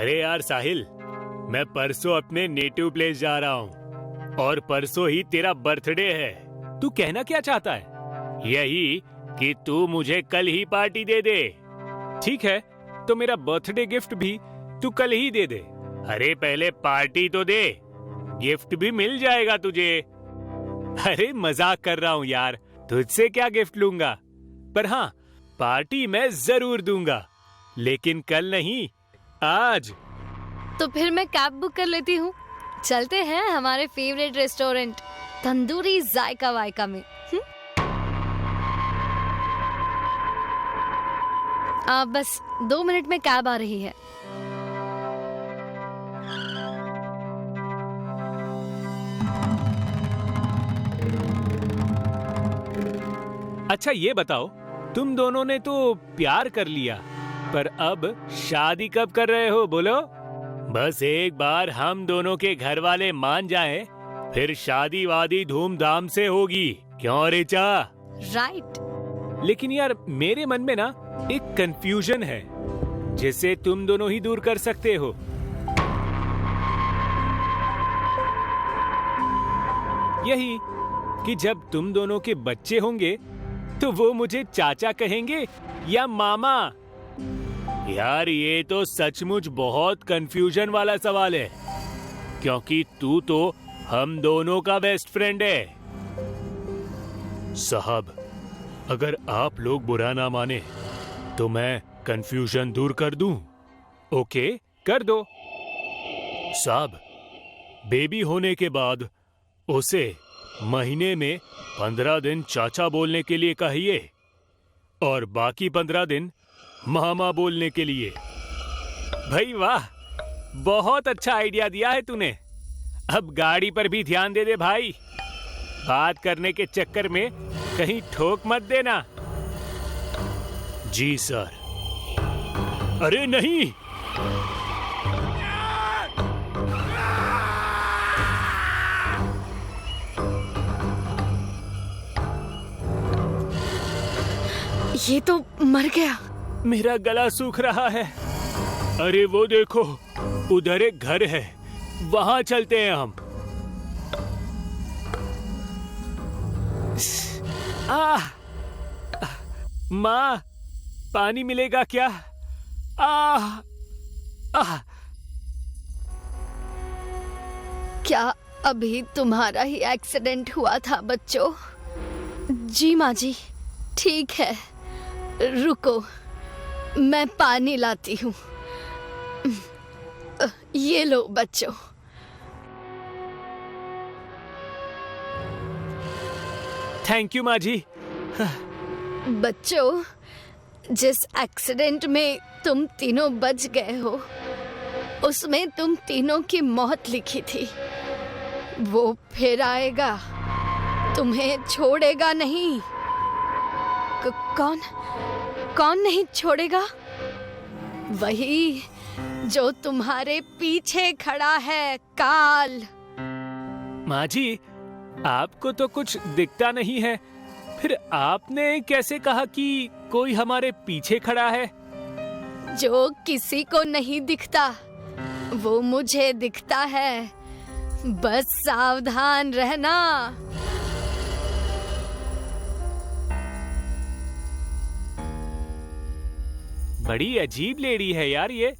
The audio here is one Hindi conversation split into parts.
अरे यार साहिल, मैं परसों अपने नेटिव प्लेस जा रहा हूँ और परसों ही तेरा बर्थडे है। तू कहना क्या चाहता है? यही कि तू मुझे कल ही पार्टी दे दे। ठीक है, तो मेरा बर्थडे गिफ्ट भी तू कल ही दे दे। अरे पहले पार्टी तो दे, गिफ्ट भी मिल जाएगा तुझे। अरे मजाक कर रहा हूँ यार, तुझसे क्या गिफ्ट लूंगा, पर हाँ पार्टी मैं जरूर दूंगा, लेकिन कल नहीं, आज। तो फिर मैं कैब बुक कर लेती हूँ, चलते हैं हमारे फेवरेट रेस्टोरेंट तंदूरी जायका वायका में। बस 2 मिनट में कैब आ रही है। अच्छा ये बताओ, तुम दोनों ने तो प्यार कर लिया, पर अब शादी कब कर रहे हो बोलो? बस एक बार हम दोनों के घर वाले मान जाएं, फिर शादी वादी धूमधाम से होगी, क्यों ऋचा? राइट। लेकिन यार मेरे मन में ना एक कंफ्यूजन है, जिसे तुम दोनों ही दूर कर सकते हो। यही कि जब तुम दोनों के बच्चे होंगे तो वो मुझे चाचा कहेंगे या मामा? यार ये तो सचमुच बहुत कंफ्यूजन वाला सवाल है, क्योंकि तू तो हम दोनों का बेस्ट फ्रेंड है। साहब, अगर आप लोग बुरा ना माने तो मैं कंफ्यूजन दूर कर दूं? ओके, कर दो। साहब, बेबी होने के बाद उसे महीने में 15 दिन चाचा बोलने के लिए कहिए और बाकी 15 दिन मामा बोलने के लिए। भाई वाह, बहुत अच्छा आइडिया दिया है तूने। अब गाड़ी पर भी ध्यान दे दे भाई, बात करने के चक्कर में कहीं ठोक मत देना। जी सर। अरे नहीं, ये तो मर गया। मेरा गला सूख रहा है। अरे वो देखो, उधर एक घर है, वहां चलते हैं हम। माँ, पानी मिलेगा क्या? क्या अभी तुम्हारा ही एक्सीडेंट हुआ था बच्चों? जी माँ जी, ठीक है, रुको मैं पानी लाती हूँ। ये लो बच्चों। थैंक यू माँ जी। बच्चों, जिस एक्सीडेंट में तुम तीनों बच गए हो, उसमें तुम तीनों की मौत लिखी थी। वो फिर आएगा, तुम्हें छोड़ेगा नहीं। कौन नहीं छोड़ेगा? वही जो तुम्हारे पीछे खड़ा है, काल। माँ जी, आपको तो कुछ दिखता नहीं है, फिर आपने कैसे कहा कि कोई हमारे पीछे खड़ा है? जो किसी को नहीं दिखता वो मुझे दिखता है, बस सावधान रहना। बड़ी अजीब लेडी है यार ये,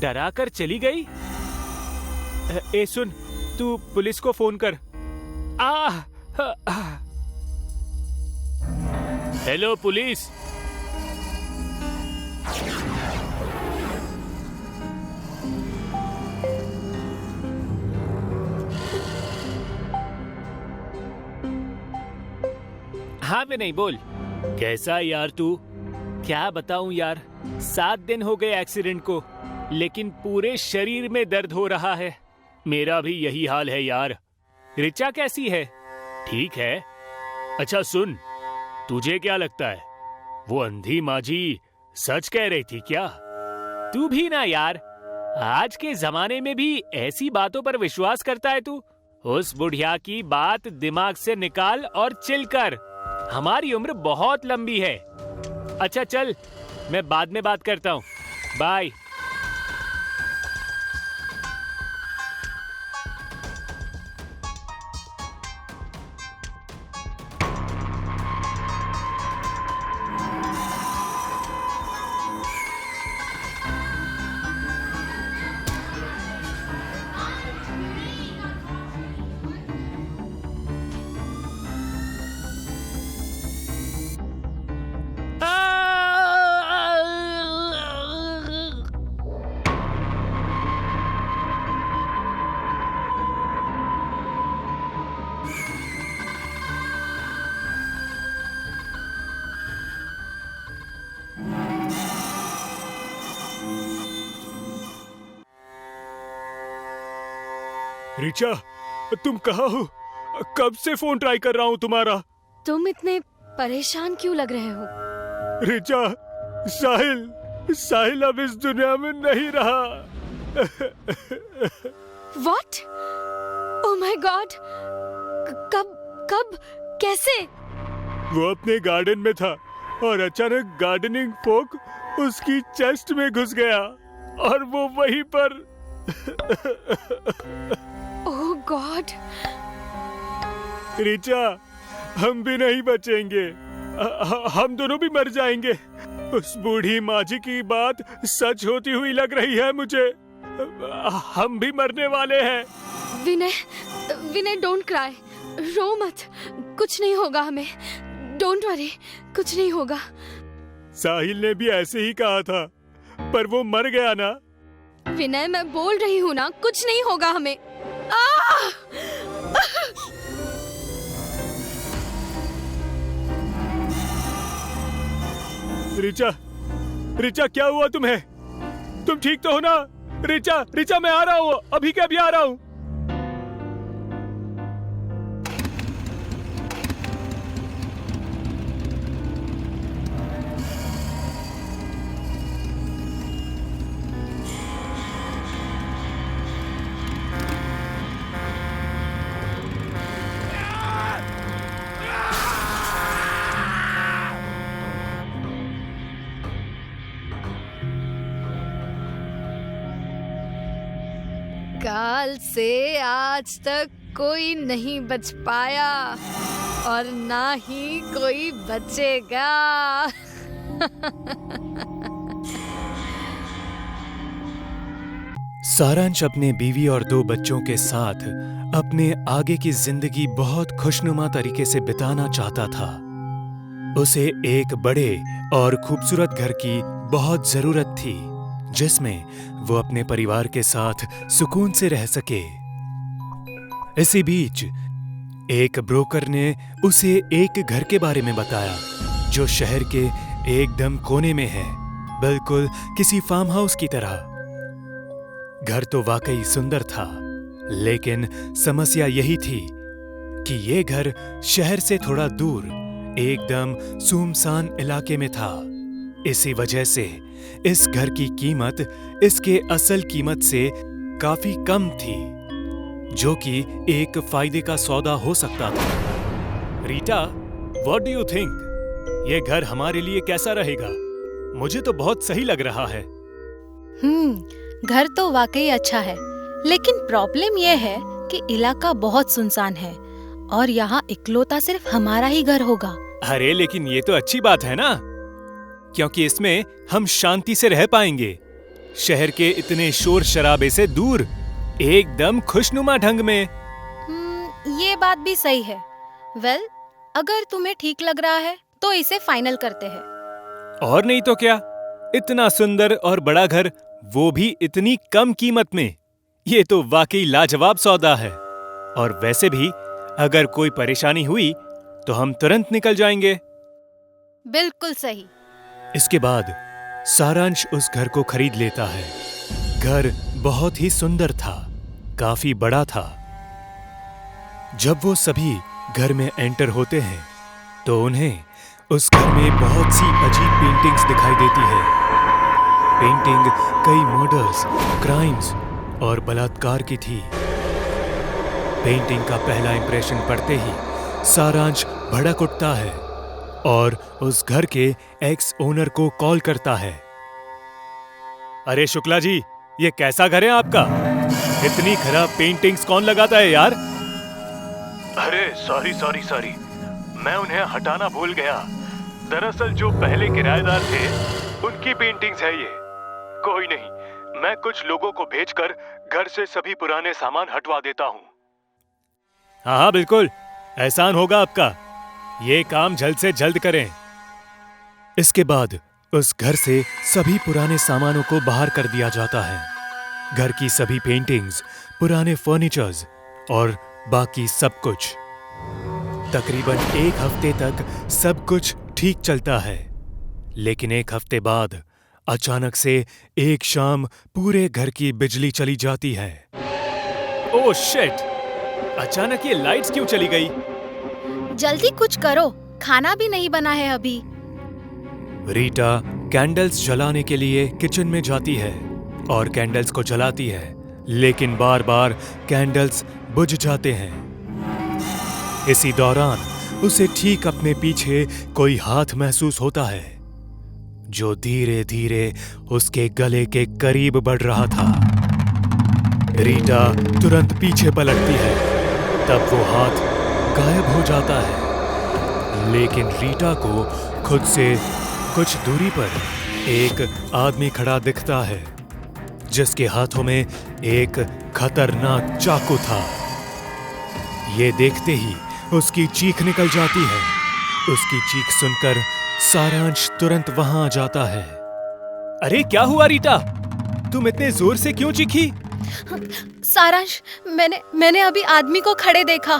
डरा कर चली गई। ए सुन, तू पुलिस को फोन कर। Hello police. हाँ विनय बोल। कैसा यार तू? क्या बताऊं यार, 7 दिन हो गए एक्सीडेंट को, लेकिन पूरे शरीर में दर्द हो रहा है। मेरा भी यही हाल है यार। ऋचा कैसी है? ठीक है। अच्छा सुन, तुझे क्या लगता है वो अंधी माँ जी सच कह रही थी क्या? तू भी ना यार, आज के जमाने में भी ऐसी बातों पर विश्वास करता है तू? उस बुढ़िया की बात दिमाग से निकाल और चिल कर। हमारी उम्र बहुत लंबी है। अच्छा चल, मैं बाद में बात करता हूँ, बाय। रिचा, तुम कहाँ हो? कब से फोन ट्राई कर रहा हूँ तुम्हारा। तुम इतने परेशान क्यों लग रहे हो? रिचा, साहिल अब इस दुनिया में नहीं रहा। What? Oh my God! कब कैसे? वो अपने गार्डन में था और अचानक गार्डनिंग फोक उसकी चेस्ट में घुस गया और वो वहीं पर। Oh God! रिचा, हम भी नहीं बचेंगे। हम दोनों भी मर जाएंगे। उस बूढ़ी माँ जी की बात सच होती हुई लग रही है मुझे। हम भी मरने वाले हैं। विनय डोंट क्राई, रो मत, कुछ नहीं होगा हमें। डोंट वरी, कुछ नहीं होगा। साहिल ने भी ऐसे ही कहा था, पर वो मर गया ना। विनय, मैं बोल रही हूँ ना, कुछ नहीं होगा हमें। आह! रिचा, क्या हुआ तुम्हें? तुम ठीक तो हो ना? रिचा, मैं आ रहा हूँ, अभी के अभी आ रहा हूँ। काल से आज तक कोई नहीं बच पाया और ना ही कोई बचेगा। सारांश अपने बीवी और 2 बच्चों के साथ अपने आगे की जिंदगी बहुत खुशनुमा तरीके से बिताना चाहता था। उसे एक बड़े और खूबसूरत घर की बहुत जरूरत थी, जिसमें वो अपने परिवार के साथ सुकून से रह सके। इसी बीच एक ब्रोकर ने उसे एक घर के बारे में बताया, जो शहर के एकदम कोने में है, बिल्कुल किसी फार्म हाउस की तरह। घर तो वाकई सुंदर था, लेकिन समस्या यही थी कि ये घर शहर से थोड़ा दूर एकदम सुनसान इलाके में था। इसी वजह से इस घर की कीमत इसके असल कीमत से काफी कम थी, जो कि एक फायदे का सौदा हो सकता था। Rita, what do you think? ये घर हमारे लिए कैसा रहेगा? मुझे तो बहुत सही लग रहा है। घर तो वाकई अच्छा है, लेकिन प्रॉब्लम यह है कि इलाका बहुत सुनसान है और यहाँ इकलौता सिर्फ हमारा ही घर होगा। अरे लेकिन ये तो अच्छी बात है ना, क्योंकि इसमें हम शांति से रह पाएंगे, शहर के इतने शोर शराबे से दूर, एकदम खुशनुमा ढंग में। ये बात भी सही है। वेल, अगर तुम्हें ठीक लग रहा है तो इसे फाइनल करते हैं। और नहीं तो क्या, इतना सुंदर और बड़ा घर, वो भी इतनी कम कीमत में। ये तो वाकई लाजवाब सौदा है। और वैसे भी अगर कोई परेशानी हुई तो हम तुरंत निकल जाएंगे। बिल्कुल सही। इसके बाद सारांश उस घर को खरीद लेता है। घर बहुत ही सुंदर था, काफी बड़ा था। जब वो सभी घर में एंटर होते हैं तो उन्हें उस घर में बहुत सी अजीब पेंटिंग्स दिखाई देती है। पेंटिंग कई मर्डर्स, क्राइम्स और बलात्कार की थी। पेंटिंग का पहला इंप्रेशन पड़ते ही सारांश भड़क उठता है और उस घर के एक्स ओनर को कॉल करता है। अरे शुक्ला जी, ये कैसा घर है आपका? इतनी खराब पेंटिंग्स कौन लगाता है यार? अरे सॉरी, मैं उन्हें हटाना भूल गया। दरअसल जो पहले किराएदार थे उनकी पेंटिंग्स है ये। कोई नहीं, मैं कुछ लोगों को भेजकर घर से सभी पुराने सामान हटवा देता हूँ। हाँ बिल्कुल, एहसान होगा आपका। ये काम जल्द से जल्द करें। इसके बाद उस घर से सभी पुराने सामानों को बाहर कर दिया जाता है। घर की सभी पेंटिंग्स, पुराने फर्नीचर्स और बाकी सब कुछ। तकरीबन 1 हफ्ते तक सब कुछ ठीक चलता है, लेकिन 1 हफ्ते बाद अचानक से एक शाम पूरे घर की बिजली चली जाती है। Oh shit! अचानक ये लाइट्स क्यों चली गई? जल्दी कुछ करो, खाना भी नहीं बना है अभी। रीटा कैंडल्स जलाने के लिए किचन में जाती है और कैंडल्स को जलाती है, लेकिन बार बार कैंडल्स बुझ जाते हैं। इसी दौरान उसे ठीक अपने पीछे कोई हाथ महसूस होता है जो धीरे धीरे उसके गले के करीब बढ़ रहा था। रीटा तुरंत पीछे पलटती है, तब वो हाथ गायब हो जाता है। लेकिन रीटा को खुद से कुछ दूरी पर एक आदमी खड़ा दिखता है जिसके हाथों में एक खतरनाक चाकू था। ये देखते ही उसकी चीख निकल जाती है। उसकी चीख सुनकर सारांश तुरंत वहां आ जाता है। अरे क्या हुआ रीटा? तुम इतने जोर से क्यों चीखी? सारांश, मैंने अभी आदमी को खड़े देखा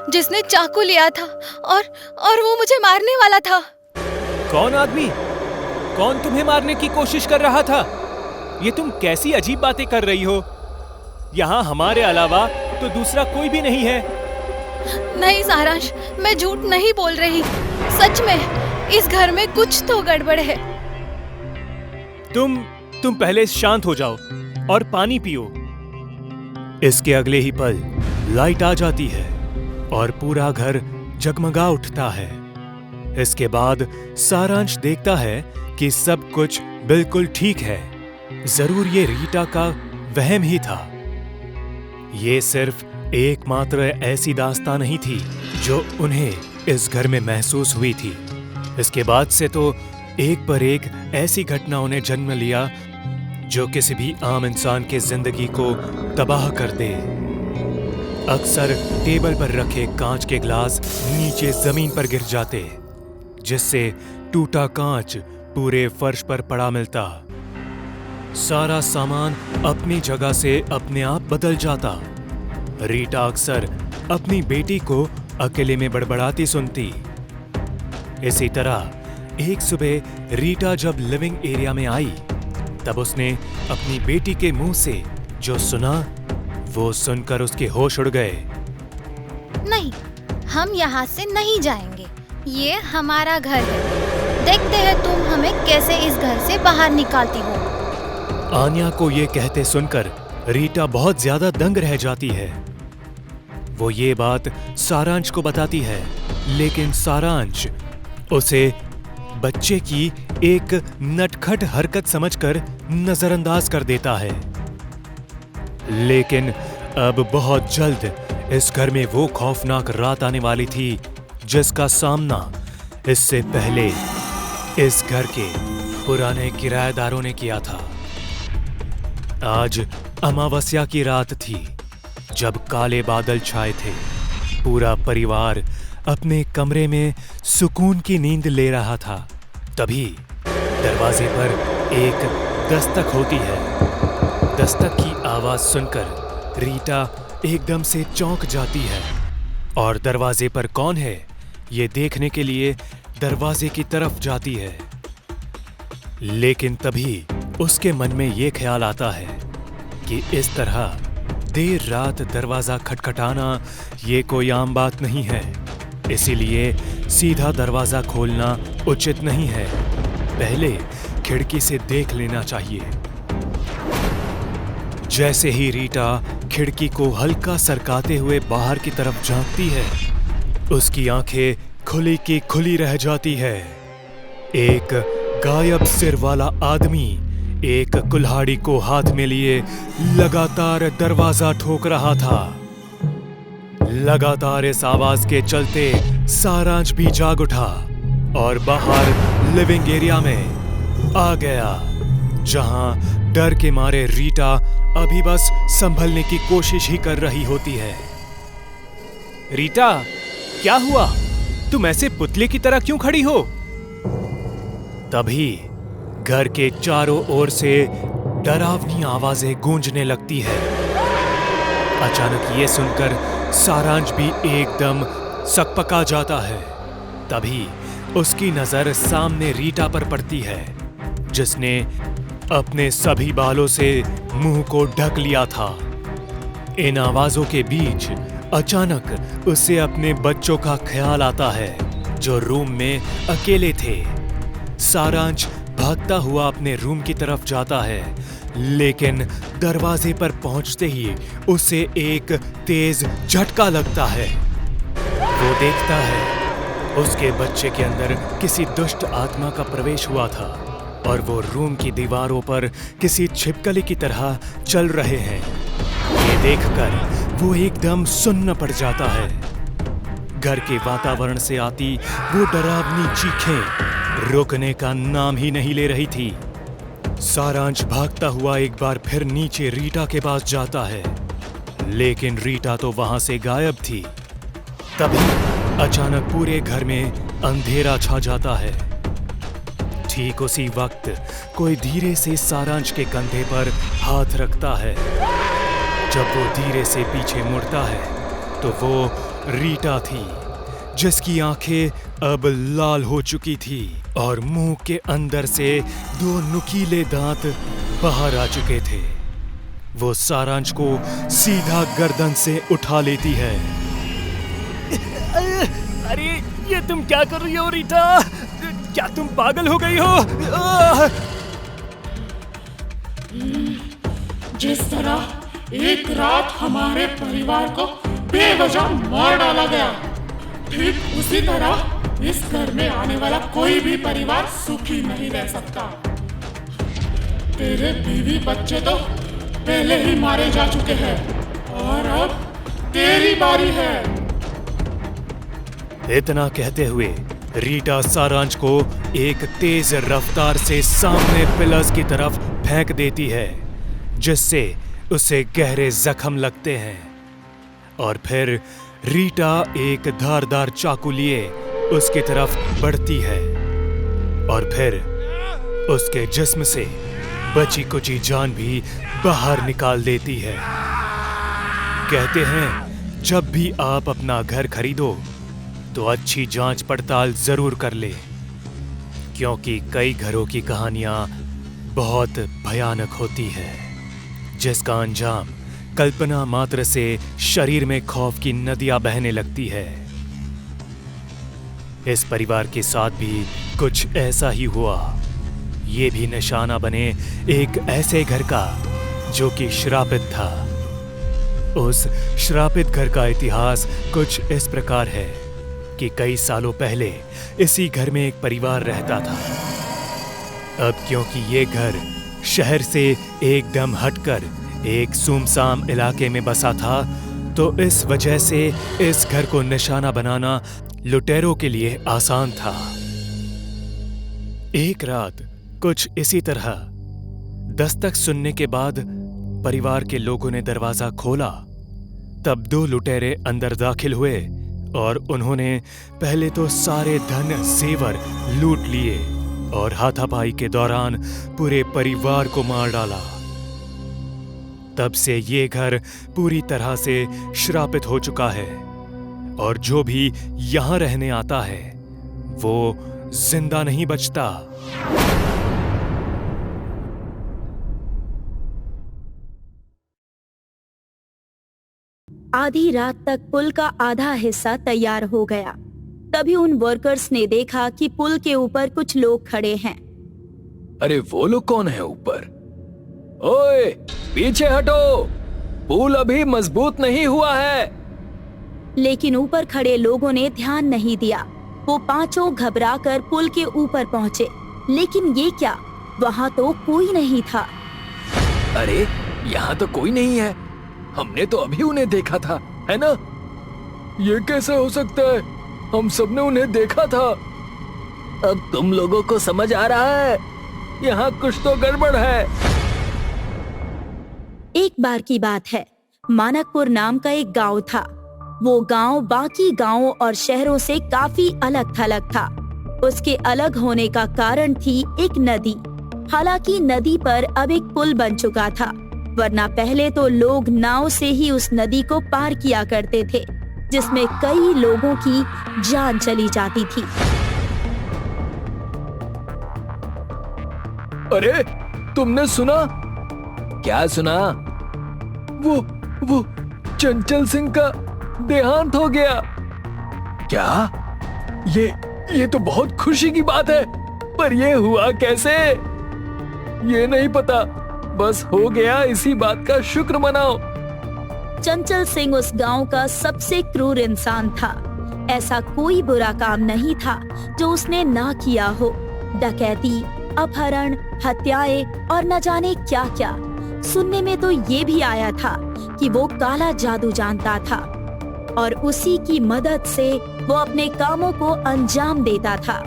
जिसने चाकू लिया था और वो मुझे मारने वाला था। कौन आदमी? कौन तुम्हें मारने की कोशिश कर रहा था? ये तुम कैसी अजीब बातें कर रही हो? यहाँ हमारे अलावा तो दूसरा कोई भी नहीं है। नहीं सारांश, मैं झूठ नहीं बोल रही। सच में इस घर में कुछ तो गड़बड़ है। तुम पहले शांत हो जाओ और पानी पियो। इसके अगले ही पल लाइट आ जाती है और पूरा घर जगमगा उठता है। इसके बाद सारांश देखता है कि सब कुछ बिल्कुल ठीक है। जरूर ये रीटा का वहम ही था। ये सिर्फ एकमात्र ऐसी दास्तां नहीं थी जो उन्हें इस घर में महसूस हुई थी। इसके बाद से तो एक पर एक ऐसी घटनाओं ने जन्म लिया जो किसी भी आम इंसान के जिंदगी को तबाह कर दे। अक्सर टेबल पर रखे कांच के ग्लास नीचे जमीन पर गिर जाते, जिससे टूटा कांच पूरे फर्श पर पड़ा मिलता। सारा सामान अपनी जगह से अपने आप बदल जाता। रीटा अक्सर अपनी बेटी को अकेले में बड़बड़ाती सुनती। इसी तरह एक सुबह रीटा जब लिविंग एरिया में आई, तब उसने अपनी बेटी के मुंह से जो सुना, वो सुनकर उसके होश उड़ गए। नहीं, हम यहाँ से नहीं जाएंगे। ये हमारा घर है। देखते हैं तुम हमें कैसे इस घर से बाहर निकालती हो। आन्या को ये कहते सुनकर रीटा बहुत ज्यादा दंग रह जाती है। वो ये बात सारांश को बताती है, लेकिन सारांश उसे बच्चे की एक नटखट हरकत समझकर नजरअंदाज कर देता है। लेकिन अब बहुत जल्द इस घर में वो खौफनाक रात आने वाली थी जिसका सामना इससे पहले इस घर के पुराने किराएदारों ने किया था। आज अमावस्या की रात थी, जब काले बादल छाए थे। पूरा परिवार अपने कमरे में सुकून की नींद ले रहा था। तभी दरवाजे पर एक दस्तक होती है। दस्तक की आवाज सुनकर रीटा एकदम से चौंक जाती है और दरवाजे पर कौन है ये देखने के लिए दरवाजे की तरफ जाती है। लेकिन तभी उसके मन में ये ख्याल आता है कि इस तरह देर रात दरवाजा खटखटाना ये कोई आम बात नहीं है, इसीलिए सीधा दरवाजा खोलना उचित नहीं है। पहले खिड़की से देख लेना चाहिए। जैसे ही रीटा खिड़की को हल्का सरकाते हुए बाहर की तरफ झांकती है, उसकी आंखें खुली की खुली रह जाती है। एक गायब सिर वाला आदमी एक कुल्हाड़ी को हाथ में लिए लगातार दरवाजा ठोक रहा था। लगातार इस आवाज के चलते सारांश भी जाग उठा और बाहर लिविंग एरिया में आ गया, जहां डर के मारे रीटा अभी बस संभलने की कोशिश ही कर रही होती है। रीटा, क्या हुआ? तुम ऐसे पुतले की तरह क्यों खड़ी हो? तभी घर के चारों ओर से डरावनी आवाजें गूंजने लगती है। अचानक ये सुनकर सारांश भी एकदम सकपका जाता है। तभी उसकी नजर सामने रीटा पर पड़ती है, जिसने अपने सभी बालों से मुंह को ढक लिया था। इन आवाजों के बीच अचानक उसे अपने बच्चों का ख्याल आता है जो रूम में अकेले थे। सारांश भागता हुआ अपने रूम की तरफ जाता है, लेकिन दरवाजे पर पहुंचते ही उसे एक तेज झटका लगता है। वो देखता है उसके बच्चे के अंदर किसी दुष्ट आत्मा का प्रवेश हुआ था और वो रूम की दीवारों पर किसी छिपकली की तरह चल रहे हैं। ये देखकर वो एकदम सुन्न पड़ जाता है। घर के वातावरण से आती वो डरावनी चीखें रुकने का नाम ही नहीं ले रही थी। सारांश भागता हुआ एक बार फिर नीचे रीटा के पास जाता है, लेकिन रीटा तो वहां से गायब थी। तभी अचानक पूरे घर में अंधेरा छा जाता है। ठीक उसी वक्त कोई धीरे से सारांश के कंधे पर हाथ रखता है। जब वो धीरे से पीछे मुड़ता है तो वो रीटा थी, जिसकी आंखें अब लाल हो चुकी थी और मुंह के अंदर से 2 नुकीले दांत बाहर आ चुके थे। वो सारांश को सीधा गर्दन से उठा लेती है। अरे ये तुम क्या कर रही हो रीटा? क्या तुम पागल हो गई हो? जिस तरह एक रात हमारे परिवार को बेवजह मार डाला गया, ठीक उसी तरह इस घर में आने वाला कोई भी परिवार सुखी नहीं रह सकता। तेरे बीवी बच्चे तो पहले ही मारे जा चुके हैं और अब तेरी बारी है। इतना कहते हुए रीटा सारांश को एक तेज रफ्तार से सामने पिलर्स की तरफ फेंक देती है, जिससे उसे गहरे जख्म लगते हैं। और फिर रीटा एक धारदार चाकू लिए उसकी तरफ बढ़ती है और फिर उसके जिस्म से बची कुची जान भी बाहर निकाल देती है। कहते हैं जब भी आप अपना घर खरीदो तो अच्छी जांच पड़ताल जरूर कर ले, क्योंकि कई घरों की कहानियां बहुत भयानक होती है, जिसका अंजाम कल्पना मात्र से शरीर में खौफ की नदियां बहने लगती है। इस परिवार के साथ भी कुछ ऐसा ही हुआ। ये भी निशाना बने एक ऐसे घर का जो कि श्रापित था। उस श्रापित घर का इतिहास कुछ इस प्रकार है कि कई सालों पहले इसी घर में एक परिवार रहता था। अब क्योंकि ये घर शहर से एकदम हटकर एक सुनसान इलाके में बसा था, तो इस वजह से इस घर को निशाना बनाना लुटेरों के लिए आसान था। एक रात कुछ इसी तरह दस्तक सुनने के बाद परिवार के लोगों ने दरवाजा खोला। तब 2 लुटेरे अंदर दाखिल हुए और उन्होंने पहले तो सारे धन जेवर लूट लिए और हाथापाई के दौरान पूरे परिवार को मार डाला। तब से ये घर पूरी तरह से श्रापित हो चुका है और जो भी यहाँ रहने आता है वो जिंदा नहीं बचता। आधी रात तक पुल का आधा हिस्सा तैयार हो गया। तभी उन वर्कर्स ने देखा कि पुल के ऊपर कुछ लोग खड़े हैं। अरे वो लोग कौन है ऊपर? ओए, पीछे हटो, पुल अभी मजबूत नहीं हुआ है। लेकिन ऊपर खड़े लोगों ने ध्यान नहीं दिया। वो पांचों घबराकर पुल के ऊपर पहुंचे, लेकिन ये क्या, वहाँ तो कोई नहीं था। अरे यहाँ तो कोई नहीं है, हमने तो अभी उन्हें देखा था, है ना? ये कैसे हो सकता है? हम सबने उन्हें देखा था। अब तुम लोगों को समझ आ रहा है, यहाँ कुछ तो गड़बड़ है। एक बार की बात है, मानकपुर नाम का एक गांव था। वो गांव बाकी गांवों और शहरों से काफी अलग थलग था। उसके अलग होने का कारण थी एक नदी। हालांकि नदी पर अब एक पुल बन चुका था, वरना पहले तो लोग नाव से ही उस नदी को पार किया करते थे, जिसमें कई लोगों की जान चली जाती थी। अरे तुमने सुना? क्या सुना? चंचल सिंह का देहांत हो गया। क्या? ये तो बहुत खुशी की बात है, पर ये हुआ कैसे? ये नहीं पता, बस हो गया, इसी बात का शुक्र मनाओ। चंचल सिंह उस गांव का सबसे क्रूर इंसान था। ऐसा कोई बुरा काम नहीं था जो उसने ना किया हो। डकैती, अपहरण, हत्याएं और न जाने क्या क्या। सुनने में तो ये भी आया था कि वो काला जादू जानता था और उसी की मदद से वो अपने कामों को अंजाम देता था।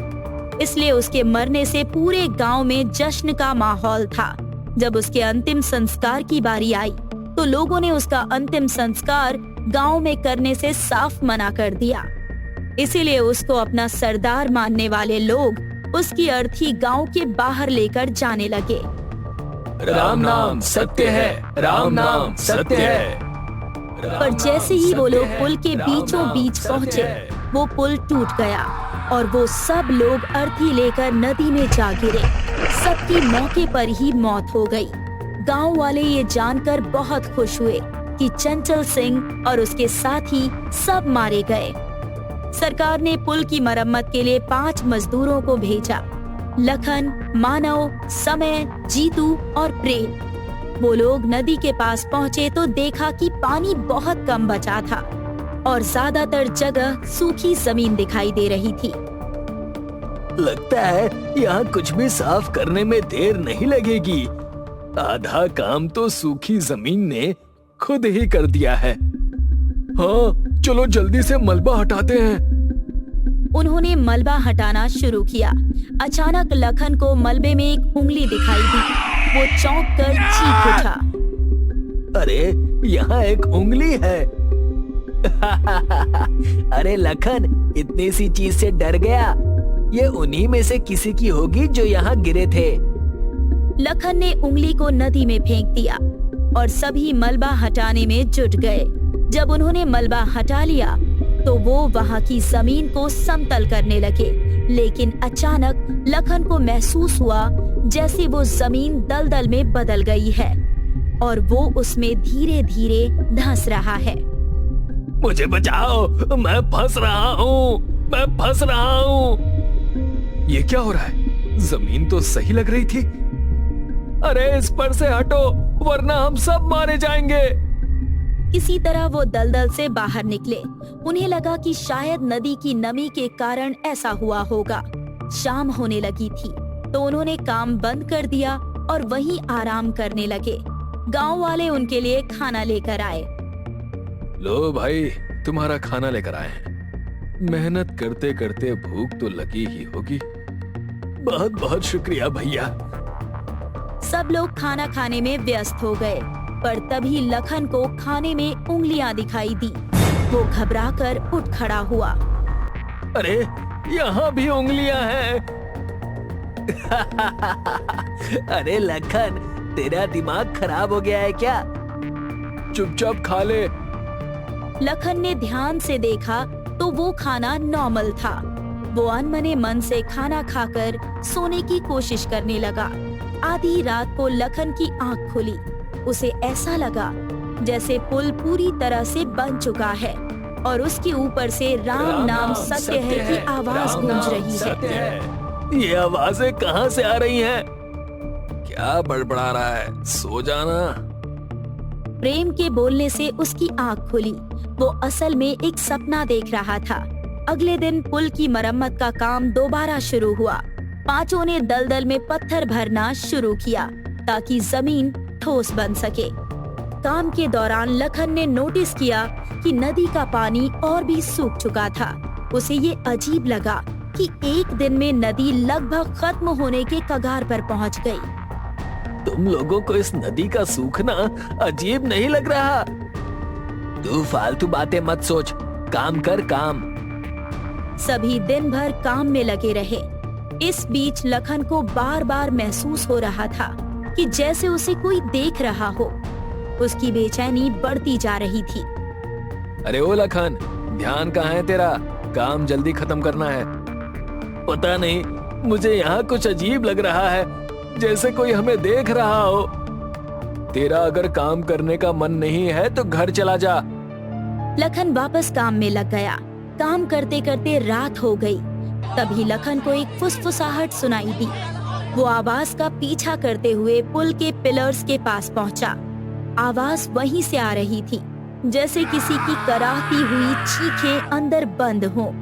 इसलिए उसके मरने से पूरे गांव में जश्न का माहौल था। जब उसके अंतिम संस्कार की बारी आई तो लोगों ने उसका अंतिम संस्कार गांव में करने से साफ मना कर दिया। इसीलिए उसको अपना सरदार मानने वाले लोग उसकी अर्थी गांव के बाहर लेकर जाने लगे। राम नाम सत्य है, राम नाम सत्य है। पर जैसे ही वो लोग पुल के बीचों बीच पहुँचे, वो पुल टूट गया और वो सब लोग अर्थी लेकर नदी में जा गिरे। सबकी मौके पर ही मौत हो गई। गांव वाले ये जानकर बहुत खुश हुए कि चंचल सिंह और उसके साथी सब मारे गए। सरकार ने पुल की मरम्मत के लिए 5 मजदूरों को भेजा। लखन, मानव, समय, जीतू और प्रेम। वो लोग नदी के पास पहुँचे तो देखा कि पानी बहुत कम बचा था और ज्यादातर जगह सूखी जमीन दिखाई दे रही थी। लगता है यहाँ कुछ भी साफ करने में देर नहीं लगेगी। आधा काम तो सूखी जमीन ने खुद ही कर दिया है। हाँ, चलो जल्दी से मलबा हटाते हैं। उन्होंने मलबा हटाना शुरू किया। अचानक लखन को मलबे में एक उंगली दिखाई दी। वो चौंक कर चीख उठा। अरे, यहाँ एक उंगली है। अरे लखन, इतनी सी चीज से डर गया? ये उन्हीं में से किसी की होगी जो यहाँ गिरे थे। लखन ने उंगली को नदी में फेंक दिया और सभी मलबा हटाने में जुट गए। जब उन्होंने मलबा हटा लिया तो वो वहाँ की जमीन को समतल करने लगे, लेकिन अचानक लखन को महसूस हुआ जैसे वो जमीन दलदल में बदल गई है और वो उसमें धीरे धीरे धंस रहा है। मुझे बचाओ, मैं फंस रहा हूँ, मैं फंस रहा हूँ। ये क्या हो रहा है? जमीन तो सही लग रही थी। अरे इस पर से हटो, वरना हम सब मारे जाएंगे। किसी तरह वो दलदल से बाहर निकले। उन्हें लगा कि शायद नदी की नमी के कारण ऐसा हुआ होगा। शाम होने लगी थी तो उन्होंने काम बंद कर दिया और वहीं आराम करने लगे। गांव वाले उनके लिए खाना लेकर आए। लो भाई, तुम्हारा खाना लेकर आए हैं। मेहनत करते करते भूख तो लगी ही होगी। बहुत बहुत शुक्रिया भैया। सब लोग खाना खाने में व्यस्त हो गए, पर तभी लखन को खाने में उंगलियां दिखाई दी। वो घबराकर उठ खड़ा हुआ। अरे, यहाँ भी उंगलियां हैं। अरे लखन, तेरा दिमाग खराब हो गया है क्या? चुपचाप खा ले। लखन ने ध्यान से देखा तो वो खाना नॉर्मल था। वो अनमने मन से खाना खाकर सोने की कोशिश करने लगा। आधी रात को लखन की आंख खुली। उसे ऐसा लगा जैसे पुल पूरी तरह से बन चुका है और उसके ऊपर से राम नाम सत्य है की आवाज गूंज रही है। ये आवाजें कहाँ से आ रही हैं? क्या बड़बड़ा रहा है? सो जाना। प्रेम के बोलने से उसकी आंख खुली। वो असल में एक सपना देख रहा था। अगले दिन पुल की मरम्मत का काम दोबारा शुरू हुआ। पांचों ने दलदल में पत्थर भरना शुरू किया ताकि जमीन ठोस बन सके। काम के दौरान लखन ने नोटिस किया कि नदी का पानी और भी सूख चुका था। उसे ये अजीब लगा कि एक दिन में नदी लगभग खत्म होने के कगार पर पहुंच गई। तुम लोगों को इस नदी का सूखना अजीब नहीं लग रहा? तू फालतू बातें मत सोच, काम कर काम। सभी दिन भर काम में लगे रहे। इस बीच लखन को बार बार महसूस हो रहा था कि जैसे उसे कोई देख रहा हो। उसकी बेचैनी बढ़ती जा रही थी। अरे ओ लखन, ध्यान कहाँ है तेरा? काम जल्दी खत्म करना है। पता नहीं, मुझे यहाँ कुछ अजीब लग रहा है, जैसे कोई हमें देख रहा हो। तेरा अगर काम करने का मन नहीं है तो घर चला जा, लखन वापस काम में लग गया। काम करते करते रात हो गई। तभी लखन को एक फुसफुसाहट सुनाई दी। वो आवाज का पीछा करते हुए पुल के पिलर्स के पास पहुंचा। आवाज वहीं से आ रही थी, जैसे किसी की कराहती हुई चीखें अंदर बंद हो।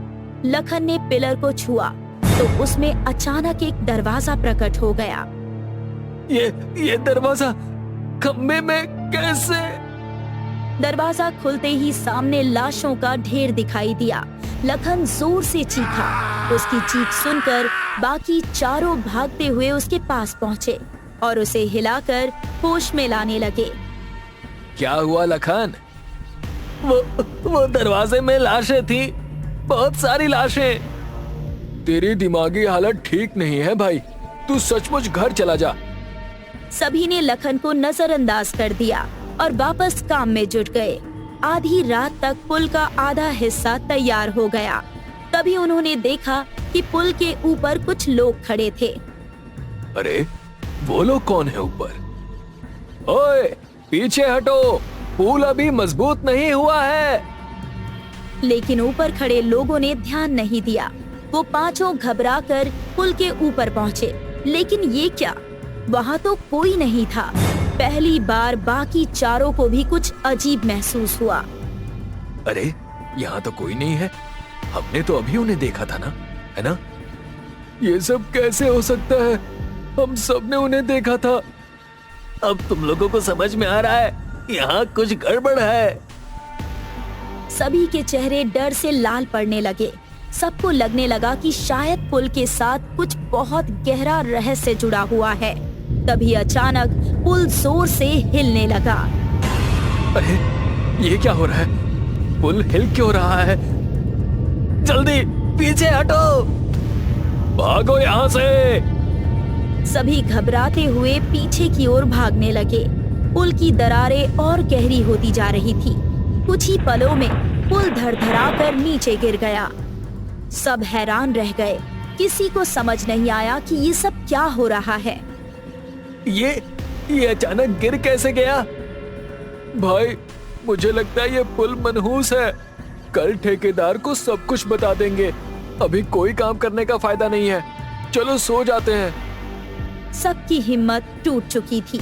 लखन ने पिलर को छुआ तो उसमें अचानक एक दरवाजा प्रकट हो गया। ये दरवाजा खम्भे में कैसे? दरवाजा खुलते ही सामने लाशों का ढेर दिखाई दिया। लखन जोर से चीखा। उसकी चीख सुनकर बाकी चारों भागते हुए उसके पास पहुंचे और उसे हिलाकर होश में लाने लगे। क्या हुआ लखन? वो दरवाजे में लाशें थी, बहुत सारी लाशें। तेरी दिमागी हालत ठीक नहीं है भाई, तू सचमुच घर चला जा। सभी ने लखन को नजरअंदाज कर दिया और वापस काम में जुट गए। आधी रात तक पुल का आधा हिस्सा तैयार हो गया। तभी उन्होंने देखा कि पुल के ऊपर कुछ लोग खड़े थे। अरे वो लोग कौन है ऊपर? ओए पीछे हटो, पुल अभी मजबूत नहीं हुआ है। लेकिन ऊपर खड़े लोगों ने ध्यान नहीं दिया। वो पांचों घबराकर पुल के ऊपर पहुंचे, लेकिन ये क्या, वहाँ तो कोई नहीं था। पहली बार बाकी चारों को भी कुछ अजीब महसूस हुआ। अरे यहाँ तो कोई नहीं है, हमने तो अभी उन्हें देखा था ना, है ना? ये सब कैसे हो सकता है? हम सबने उन्हें देखा था। अब तुम लोगों को समझ में आ रहा है, यहाँ कुछ गड़बड़ है। सभी के चेहरे डर से लाल पड़ने लगे। सबको लगने लगा कि शायद पुल के साथ कुछ बहुत गहरा रहस्य जुड़ा हुआ है। तभी अचानक पुल जोर से हिलने लगा। अरे ये क्या हो रहा है? पुल हिल क्यों रहा है? जल्दी पीछे हटो, भागो यहाँ से। सभी घबराते हुए पीछे की ओर भागने लगे। पुल की दरारें और गहरी होती जा रही थी। कुछ ही पलों में पुल धड़धड़ाकर नीचे गिर गया। सब हैरान रह गए। किसी को समझ नहीं आया कि ये सब क्या हो रहा है। ये अचानक गिर कैसे गया? भाई मुझे लगता है ये पुल मनहूस है। कल ठेकेदार को सब कुछ बता देंगे। अभी कोई काम करने का फायदा नहीं है, चलो सो जाते हैं। सबकी हिम्मत टूट चुकी थी।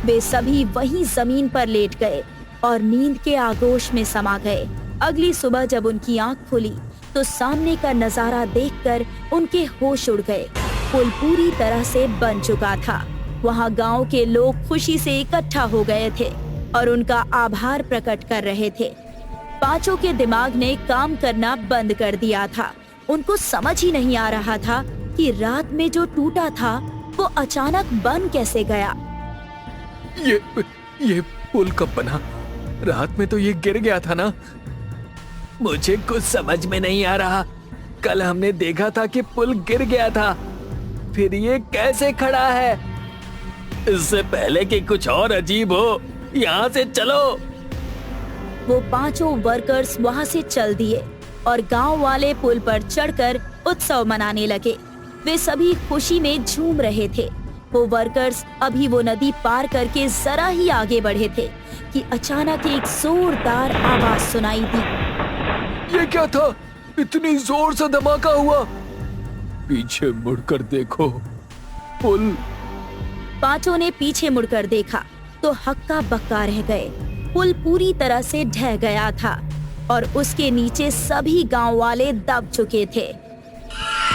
वे सभी वहीं जमीन पर लेट गए और नींद के आगोश में समा गए। अगली सुबह जब उनकी आंख खुली तो सामने का नजारा देखकर उनके होश उड़ गए। पुल पूरी तरह से बन चुका था। वहाँ गांव के लोग खुशी से इकट्ठा हो गए थे और उनका आभार प्रकट कर रहे थे। पांचों के दिमाग ने काम करना बंद कर दिया था। उनको समझ ही नहीं आ रहा था कि रात में जो टूटा था वो अचानक बन कैसे गया। ये पुल कब बना? रात में तो ये गिर गया था ना? मुझे कुछ समझ में नहीं आ रहा। कल हमने देखा था कि पुल गिर गया था, फिर ये कैसे खड़ा है? इससे पहले कि कुछ और अजीब हो, यहाँ से चलो। वो पांचों वर्कर्स वहाँ से चल दिए और गांव वाले पुल पर चढ़कर उत्सव मनाने लगे। वे सभी खुशी में झूम रहे थे। वो वर्कर्स अभी वो नदी पार करके जरा ही आगे बढ़े थे कि अचानक एक जोरदार आवाज सुनाई दी। ये क्या था? इतनी जोर से धमाका हुआ। पीछे मुड़कर देखो, पुल। पांचों ने पीछे मुड़कर देखा तो हक्का बक्का रह गए। पुल पूरी तरह से ढह गया था और उसके नीचे सभी गांव वाले दब चुके थे।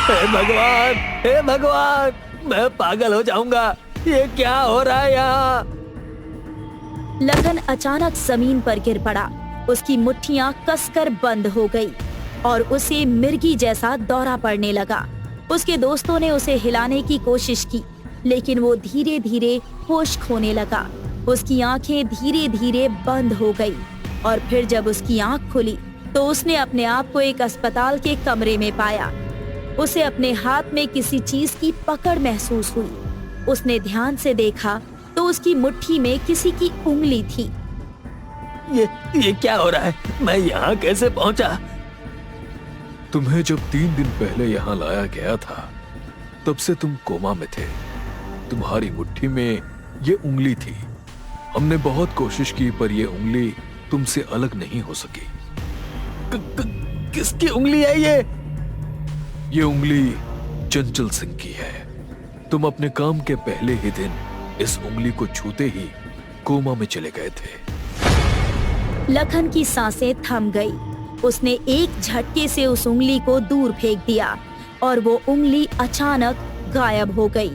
हे भगवान, हे भगवान, मैं पागल हो जाऊंगा। ये क्या हो रहा है यहाँ? लखन अचानक जमीन पर गिर पड़ा। उसकी मुट्ठियां कसकर बंद हो गई और उसे मिर्गी जैसा दौरा पड़ने लगा। उसके दोस्तों ने उसे हिलाने की कोशिश की, लेकिन वो धीरे धीरे होश खोने लगा। उसकी आंखें धीरे धीरे बंद हो गई और फिर जब उसकी आंख खुली तो उसने अपने आप को एक अस्पताल के कमरे में पाया। उसे अपने हाथ में किसी चीज की पकड़ महसूस हुई। उसने ध्यान से देखा तो उसकी मुट्ठी में किसी की उंगली थी। ये क्या हो रहा है? मैं यहाँ कैसे पहुँचा? तुम्हें जब 3 दिन पहले यहाँ लाया गया था तब से तुम कोमा में थे। तुम्हारी मुट्ठी में ये उंगली थी। हमने बहुत कोशिश की पर ये उंगली तुमसे अलग नहीं हो सकी। किसकी उंगली है ये? ये उंगली चंचल सिंह की है। तुम अपने काम के पहले ही दिन इस उंगली को छूते ही कोमा में चले गए थे। लखन की सांसें थम गई। उसने एक झटके से उस उंगली को दूर फेंक दिया और वो उंगली अचानक गायब हो गई।